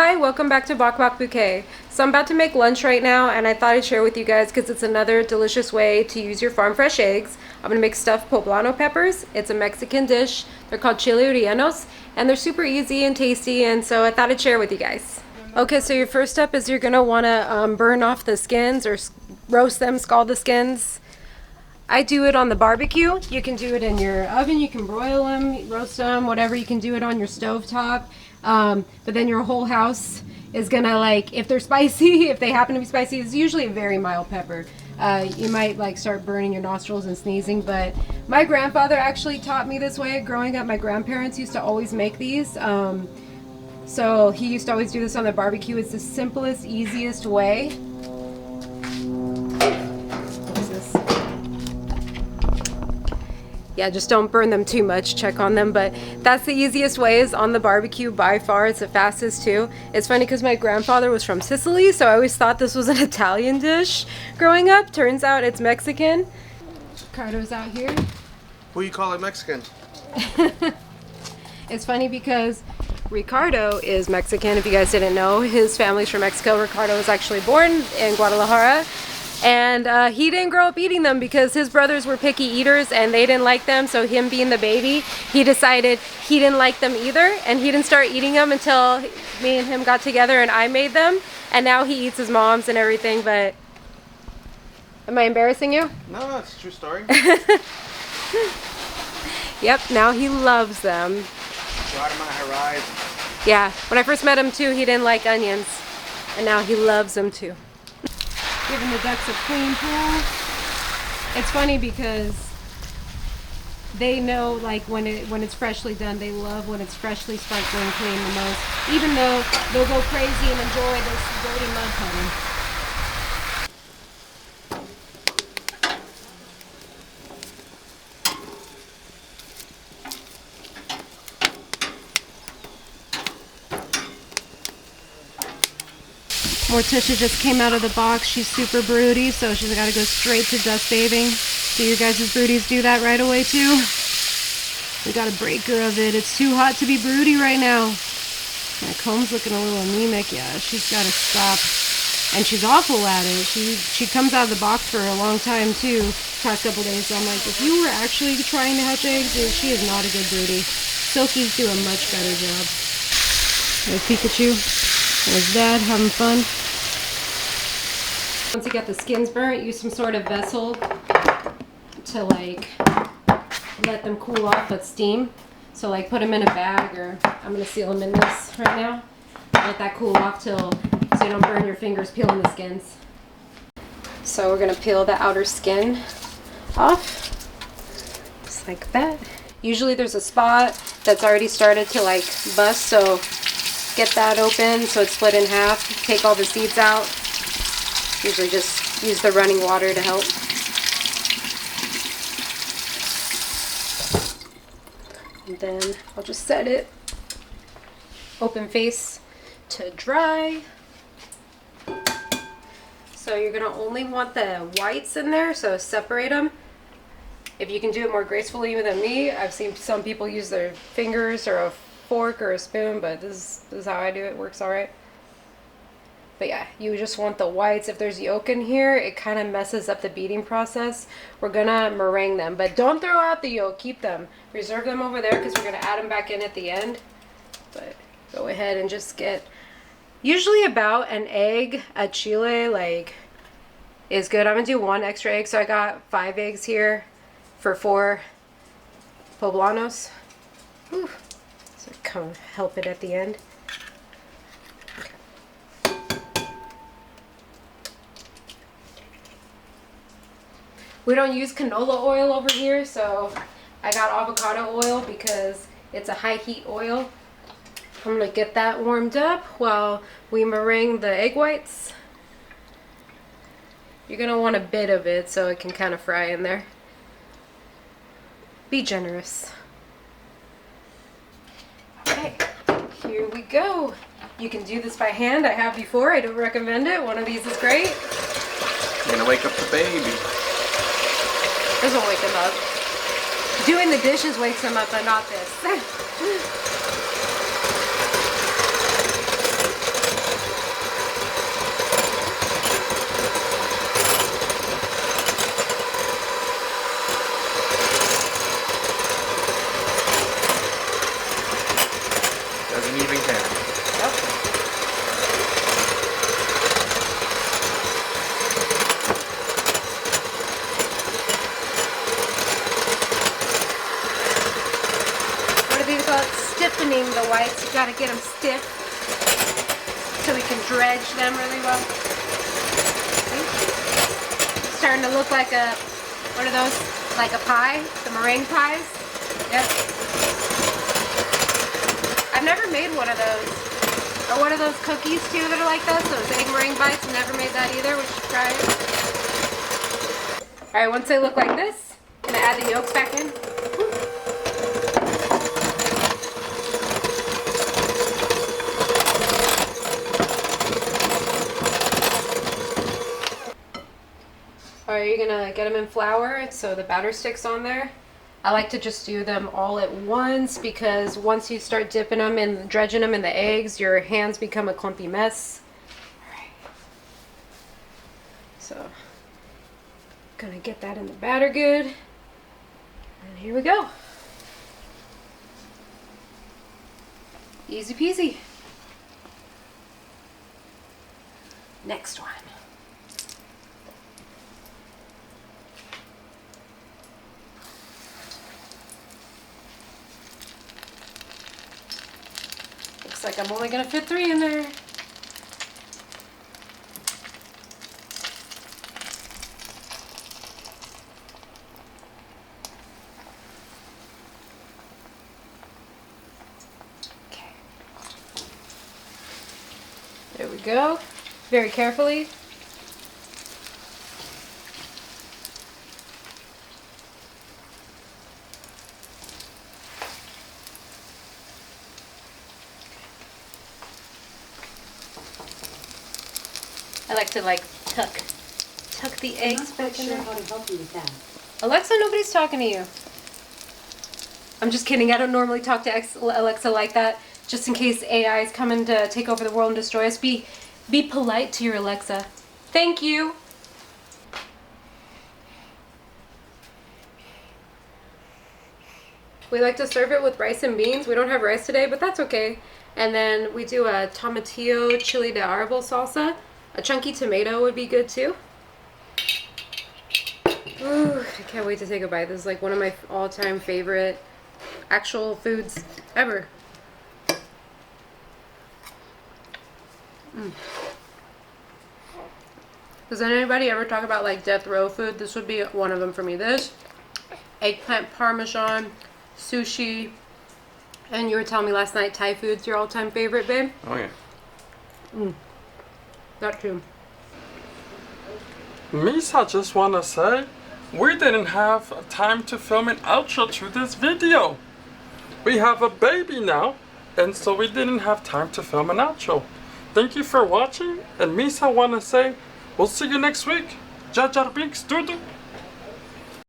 Hi, welcome back to Bok Bok Bouquet. So I'm about to make lunch right now, and I thought I'd share with you guys because it's another delicious way to use your farm fresh eggs. I'm gonna make stuffed poblano peppers. It's a Mexican dish. They're called chile rellenos, and they're super easy and tasty, and so I thought I'd share with you guys. Okay, so your first step is you're gonna wanna burn off the skins or roast them, scald the skins. I do it on the barbecue. You can do it in your oven, you can broil them, roast them, whatever. You can do it on your stove top. But then your whole house is gonna, like, if they're spicy, if they happen to be spicy, it's usually a very mild pepper. You might like start burning your nostrils and sneezing, but my grandfather actually taught me this way growing up. My grandparents used to always make these. So he used to always do this on the barbecue. It's the simplest, easiest way. Yeah, just don't burn them too much, check on them, but that's the easiest way, is on the barbecue by far. It's the fastest too. It's funny because my grandfather was from Sicily, so I always thought this was an Italian dish growing up. Turns out it's Mexican. Ricardo's out here. Who you call it Mexican? It's funny because Ricardo is Mexican, if you guys didn't know. His family's from Mexico. Ricardo was actually born in Guadalajara. And he didn't grow up eating them because his brothers were picky eaters and they didn't like them. So him being the baby, he decided he didn't like them either, and he didn't start eating them until me and him got together and I made them. And now he eats his mom's and everything. But am I embarrassing you? No, it's a true story. Yep, now he loves them. Right on my horizon. Yeah, when I first met him too, he didn't like onions, and now he loves them too. Giving the ducks a clean pool. It's funny because they know, like, when it's freshly done, they love when it's freshly sparkling clean the most, even though they'll go crazy and enjoy this dirty mud pudding. Morticia just came out of the box. She's super broody, so she's got to go straight to dust bathing. Do your guys' broodies do that right away too? We got a breaker of it. It's too hot to be broody right now. My comb's looking a little anemic. Yeah, she's got to stop. And she's awful at it. She comes out of the box for a long time too, past couple days. So I'm like, if you were actually trying to hatch eggs, she is not a good broody. Silky's do a much better job. There's Pikachu. There's Dad having fun. Once you get the skins burnt, use some sort of vessel to, like, let them cool off with steam. So, like, put them in a bag, or I'm going to seal them in this right now. Let that cool off so you don't burn your fingers peeling the skins. So we're going to peel the outer skin off, just like that. Usually there's a spot that's already started to, like, bust, so get that open so it's split in half. Take all the seeds out. Usually just use the running water to help. And then I'll just set it open face to dry. So you're gonna only want the whites in there, so separate them. If you can do it more gracefully than me, I've seen some people use their fingers or a fork or a spoon, but this is how I do it. Works all right. But yeah, you just want the whites. If there's yolk in here, it kind of messes up the beating process. We're gonna meringue them, but don't throw out the yolk. Keep them. Reserve them over there because we're gonna add them back in at the end. But go ahead and just get, usually about an egg a chile, like, is good. I'm gonna do 1 extra egg, so I got 5 eggs here for 4 poblanos. Whew. So come help it at the end. Okay. We don't use canola oil over here, so I got avocado oil because it's a high heat oil. I'm gonna get that warmed up while we meringue the egg whites. You're gonna want a bit of it so it can kind of fry in there. Be generous. Okay, here we go. You can do this by hand. I have before. I don't recommend it. One of these is great. You're gonna wake up the baby. Doesn't wake him up. Doing the dishes wakes him up, but not this. dredge them really well. Starting to look like a, what are those? Like a pie? The meringue pies? Yep. I've never made one of those. Or one of those cookies too that are like this. Those egg meringue bites. Never made that either. We should try it. Alright, once they look like this, I'm going to add the yolks back in. Alright, you're going to get them in flour so the batter sticks on there. I like to just do them all at once because once you start dipping them and dredging them in the eggs, your hands become a clumpy mess. Alright. So, gonna get that in the batter good. And here we go. Easy peasy. Next one. Looks like I'm only gonna fit 3 in there. Okay. There we go. Very carefully. I like to tuck the eggs back in there. How to help you with that. Alexa, nobody's talking to you. I'm just kidding. I don't normally talk to Alexa like that. Just in case AI is coming to take over the world and destroy us. Be polite to your Alexa. Thank you. We like to serve it with rice and beans. We don't have rice today, but that's okay. And then we do a tomatillo chile de árbol salsa. A chunky tomato would be good too. Ooh, I can't wait to take a bite. This is like one of my all-time favorite actual foods ever. Does anybody ever talk about like death row food? This would be one of them for me. This, eggplant parmesan, sushi, and you were telling me last night Thai food's your all-time favorite, babe? Oh yeah. That too. Misa, just wanna say, we didn't have time to film an outro to this video. We have a baby now, and so we didn't have time to film an outro. Thank you for watching, and Misa wanna say, we'll see you next week. Jar Jar Binks, doo-doo.